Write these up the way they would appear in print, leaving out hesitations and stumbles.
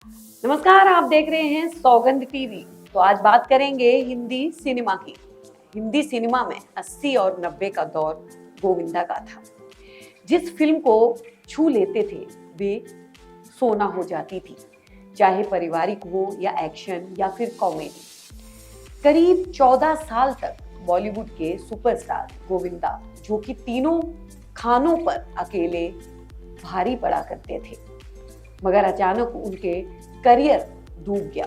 नमस्कार, आप देख रहे हैं सौगंध टीवी। तो आज बात करेंगे हिंदी सिनेमा की। हिंदी सिनेमा में 80 और 90 का दौर गोविंदा का था। जिस फिल्म को छू लेते थे वे सोना हो जाती थी, चाहे पारिवारिक हो या एक्शन या फिर कॉमेडी। करीब 14 साल तक बॉलीवुड के सुपरस्टार गोविंदा, जो कि तीनों खानों पर अकेले भारी पड़ा करते थे, मगर अचानक उनके करियर डूब गया।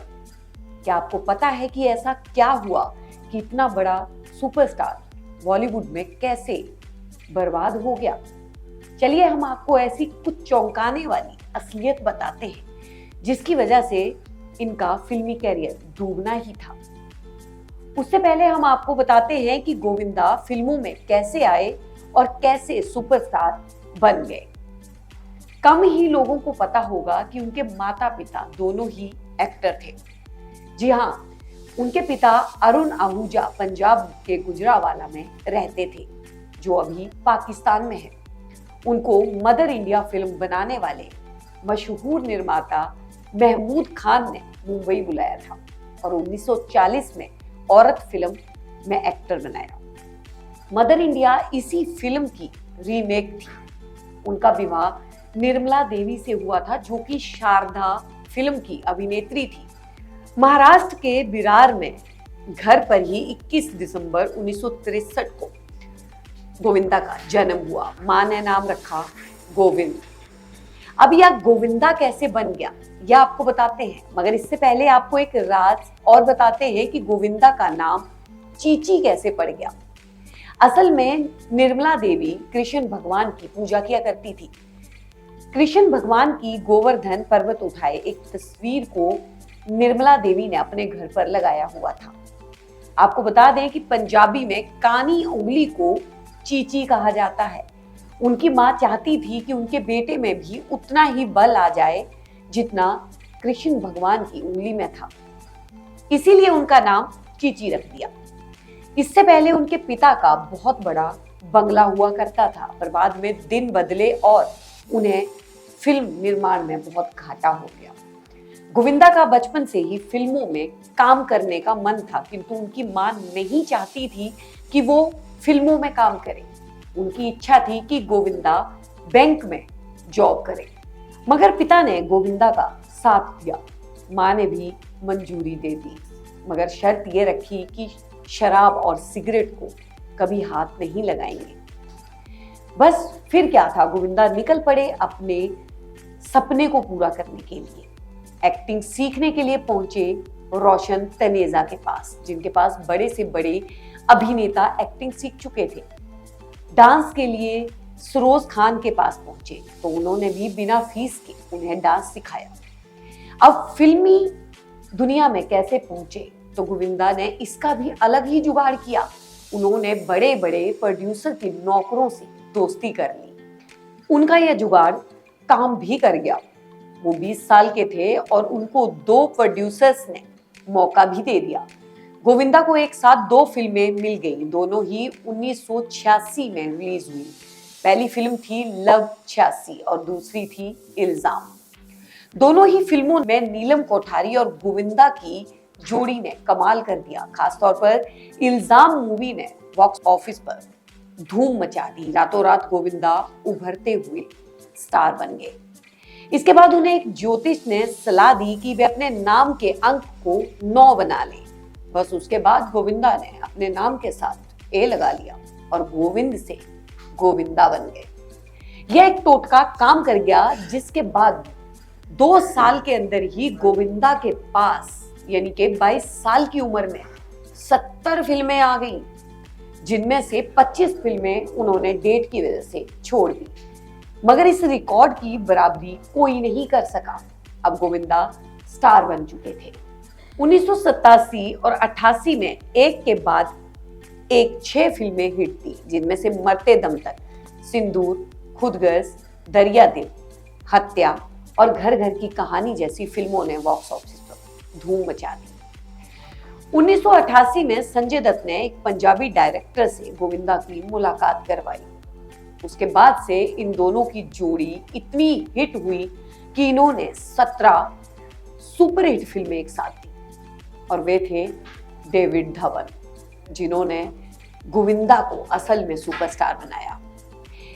क्या आपको पता है कि ऐसा क्या हुआ कि इतना बड़ा सुपरस्टार बॉलीवुड में कैसे बर्बाद हो गया? चलिए हम आपको ऐसी कुछ चौंकाने वाली असलियत बताते हैं जिसकी वजह से इनका फिल्मी करियर डूबना ही था। उससे पहले हम आपको बताते हैं कि गोविंदा फिल्मों में कैसे आए और कैसे सुपरस्टार बन गए। कम ही लोगों को पता होगा कि उनके माता पिता दोनों ही एक्टर थे। जी हाँ, उनके पिता अरुण आहूजा पंजाब के गुजरावाला में रहते थे, जो अभी पाकिस्तान में है। उनको मदर इंडिया फिल्म बनाने वाले मशहूर निर्माता महमूद खान ने मुंबई बुलाया था और 1940 में औरत फिल्म में एक्टर बनाया। मदर इंडिया इसी फिल्म की रीमेक थी। उनका विवाह निर्मला देवी से हुआ था, जो कि शारदा फिल्म की अभिनेत्री थी। महाराष्ट्र के विरार में घर पर ही 21 दिसंबर 1963 को गोविंदा का जन्म हुआ। मां ने नाम रखा गोविंद। अब यह गोविंदा कैसे बन गया यह आपको बताते हैं, मगर इससे पहले आपको एक राज और बताते हैं कि गोविंदा का नाम चीची कैसे पड़ गया। असल में निर्मला देवी कृष्ण भगवान की पूजा किया करती थी। कृष्ण भगवान की गोवर्धन पर्वत उठाए एक तस्वीर को निर्मला देवी ने अपने घर पर लगाया हुआ था। आपको बता दें कि पंजाबी में कानी उंगली को चीची कहा जाता है। उनकी मां चाहती थी कि उनके बेटे में भी उतना ही बल आ जाए जितना कृष्ण भगवान की उंगली में था, इसीलिए उनका नाम चीची रख दिया। इससे पहले उनके पिता का बहुत बड़ा बंगला हुआ करता था, पर बाद में दिन बदले और उन्हें फिल्म निर्माण में बहुत घाटा हो गया। गोविंदा का बचपन से ही फिल्मों में काम करने का मन था, किंतु उनकी मां नहीं चाहती थी कि वो फिल्मों में काम करे। उनकी इच्छा थी कि गोविंदा बैंक में जॉब करे, मगर पिता ने गोविंदा का साथ दिया। मां ने भी मंजूरी दे दी, मगर शर्त ये रखी कि शराब और सिगरेट को कभी हाथ नहीं लगाएंगे। बस फिर क्या था, गोविंदा निकल पड़े अपने सपने को पूरा करने के लिए। एक्टिंग सीखने के लिए पहुंचे रोशन तनेजा के पास, जिनके पास बड़े से बड़े अभिनेता एक्टिंग सीख चुके थे। डांस के लिए सरोज खान के पास पहुंचे तो उन्होंने भी बिना फीस के उन्हें डांस सिखाया। अब फिल्मी दुनिया में कैसे पहुंचे तो गोविंदा ने इसका भी अलग ही जुगाड़ किया। उन्होंने बड़े बड़े प्रोड्यूसर के नौकरों से दोस्ती कर ली। उनका यह जुगाड़ काम भी कर गया। वो 20 साल के थे और उनको 2 प्रोड्यूसर्स ने मौका भी दे दिया। गोविंदा को एक साथ 2 फिल्में मिल गई, दोनों ही 1986 में रिलीज हुई। पहली फिल्म थी लव 86 और दूसरी थी इल्जाम। दोनों ही फिल्मों में नीलम कोठारी और गोविंदा की जोड़ी ने कमाल कर दिया। खासतौर पर इल्जाम मूवी ने बॉक्स ऑफिस पर धूम मचा दी। रातों रात गोविंदा उभरते हुए स्टार बन गए। इसके बाद उन्हें एक ज्योतिष ने सलाह दी कि वे अपने नाम के अंक को 9 बना लें। बस उसके बाद गोविंदा ने अपने नाम के साथ ए लगा लिया और गोविंद से गोविंदा बन गए। यह एक टोटका काम कर गया, जिसके बाद 2 साल के अंदर ही गोविंदा के पास यानी कि 22 साल की उम्र में 70 फिल्में आ गई, जिनमें से 25 फिल्में उन्होंने डेट की वजह से छोड़ दी। मगर इस रिकॉर्ड की बराबरी कोई नहीं कर सका। अब गोविंदा स्टार बन चुके थे। 1987 और 88 में एक के बाद एक 6 फिल्में हिट थी, जिनमें से मरते दम तक, सिंदूर, खुदगर्ज, दरिया दिल, हत्या और घर घर की कहानी जैसी फिल्मों ने बॉक्स ऑफिस पर धूम मचा दी। 1988 में संजय दत्त ने एक पंजाबी डायरेक्टर से गोविंदा की मुलाकात करवाई। उसके बाद से इन दोनों की जोड़ी इतनी हिट हुई कि इन्होंने 17 सुपरहिट फिल्में एक साथ दी, और वे थे डेविड धवन, जिन्होंने गोविंदा को असल में सुपरस्टार बनाया।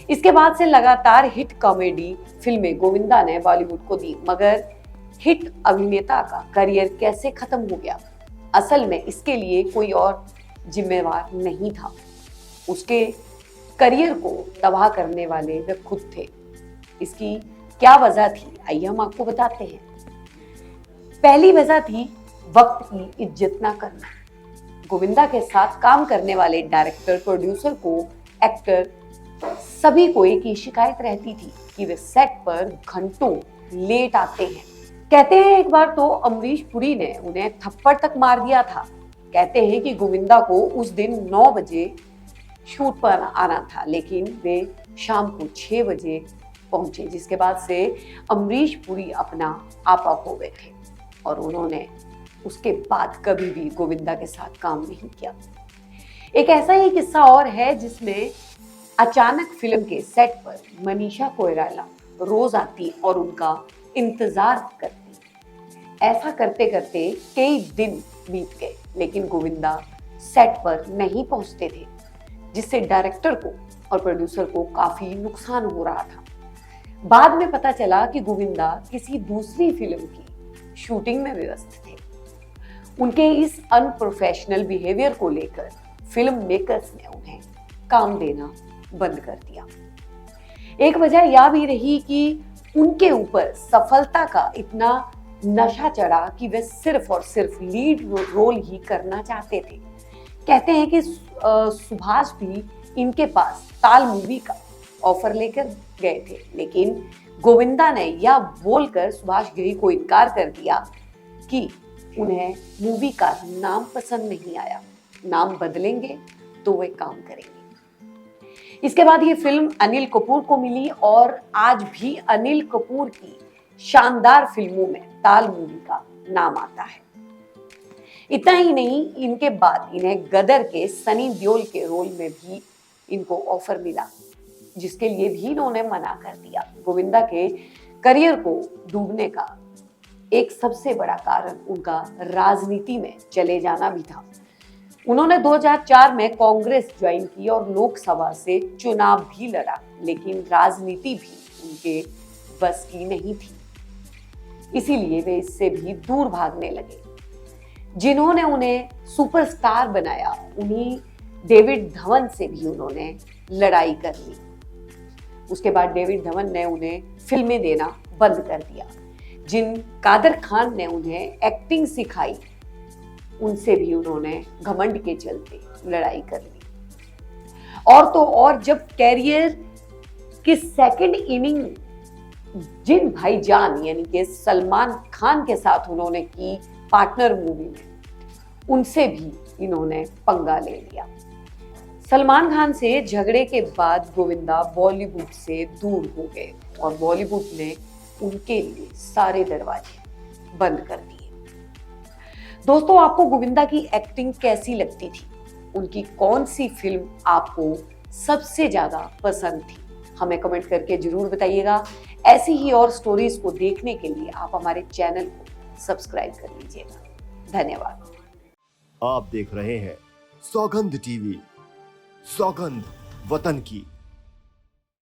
इसके बाद से लगातार हिट कॉमेडी फिल्में गोविंदा ने बॉलीवुड को दी, मगर हिट अभिनेता का करियर कैसे खत्म हो गया, असल में इसके लिए कोई और जिम्मेवार नहीं था। उसके करियर को तबाह करने वाले वे खुद थे। इसकी क्या वजह थी, आइए हम आपको बताते हैं। पहली वजह थी वक्त की इज्जत ना करना। गोविंदा के साथ काम करने वाले डायरेक्टर, प्रोड्यूसर को, एक्टर, सभी को एक ही शिकायत रहती थी कि वे सेट पर घंटों लेट आते हैं। कहते हैं एक बार तो अमरीश पुरी ने उन्हें थप्पड़ तक मार दिया था। कहते हैं कि गोविंदा को उस दिन 9 बजे शूट पर आना था, लेकिन वे शाम को 6 बजे पहुंचे, जिसके बाद से अमरीश पुरी अपना आपा खो गए थे और उन्होंने उसके बाद कभी भी गोविंदा के साथ काम नहीं किया। एक ऐसा ही किस्सा और है जिसमें अचानक फिल्म के सेट पर मनीषा कोइराला रोज आती और उनका इंतजार करती। ऐसा करते करते कई दिन बीत गए, लेकिन गोविंदा सेट पर नहीं पहुंचते थे, जिससे डायरेक्टर को और प्रोड्यूसर को काफी नुकसान हो रहा था। बाद में पता चला कि गोविंदा किसी दूसरी फिल्म की शूटिंग में व्यस्त थे। उनके इस अनप्रोफेशनल बिहेवियर को लेकर फिल्म मेकर्स ने उन्हें काम देना बंद कर दिया। एक वजह यह भी रही कि उनके ऊपर सफलता का इतना नशा चढ़ा कि वे सिर्फ और सिर्फ लीड रोल ही करना चाहते थे। कहते हैं कि सुभाष भी इनके पास ताल मूवी का ऑफर लेकर गए थे, लेकिन गोविंदा ने यह बोलकर सुभाष घई को इनकार कर दिया कि उन्हें मूवी का नाम पसंद नहीं आया, नाम बदलेंगे तो वे काम करेंगे। इसके बाद ये फिल्म अनिल कपूर को मिली और आज भी अनिल कपूर की शानदार फिल्मों में ताल मूवी का नाम आता है। इतना ही नहीं, इनके बाद इन्हें गदर के सनी देओल के रोल में भी इनको ऑफर मिला, जिसके लिए भी इन्होंने मना कर दिया। गोविंदा के करियर को डूबने का एक सबसे बड़ा कारण उनका राजनीति में चले जाना भी था। उन्होंने 2004 में कांग्रेस ज्वाइन की और लोकसभा से चुनाव भी लड़ा, लेकिन राजनीति भी उनके बस की नहीं थी, इसीलिए वे इससे भी दूर भागने लगे। जिन्होंने उन्हें सुपरस्टार बनाया, उन्हीं डेविड धवन से भी उन्होंने लड़ाई कर ली। उसके बाद डेविड धवन ने उन्हें फिल्में देना बंद कर दिया। जिन कादर खान ने उन्हें एक्टिंग सिखाई, उनसे भी उन्होंने घमंड के चलते लड़ाई कर ली। और तो और जब कैरियर की सेकंड इनिंग जिन भाईजान यानी कि सलमान खान के साथ उन्होंने की पार्टनर मूवी में, उनसे भी इन्होंने पंगा ले लिया। सलमान खान से झगड़े के बाद गोविंदा बॉलीवुड से दूर हो गए और बॉलीवुड ने उनके लिए सारे दरवाजे बंद कर दिए। दोस्तों, आपको गोविंदा की एक्टिंग कैसी लगती थी? उनकी कौन सी फिल्म आपको सबसे ज्यादा पसंद थी? हमें कमेंट करके जरूर बताइएगा। ऐसी ही और स्टोरीज को देखने के लिए आप हमारे चैनल को सब्सक्राइब कर लीजिएगा। धन्यवाद। आप देख रहे हैं सौगंध टीवी, सौगंध वतन की।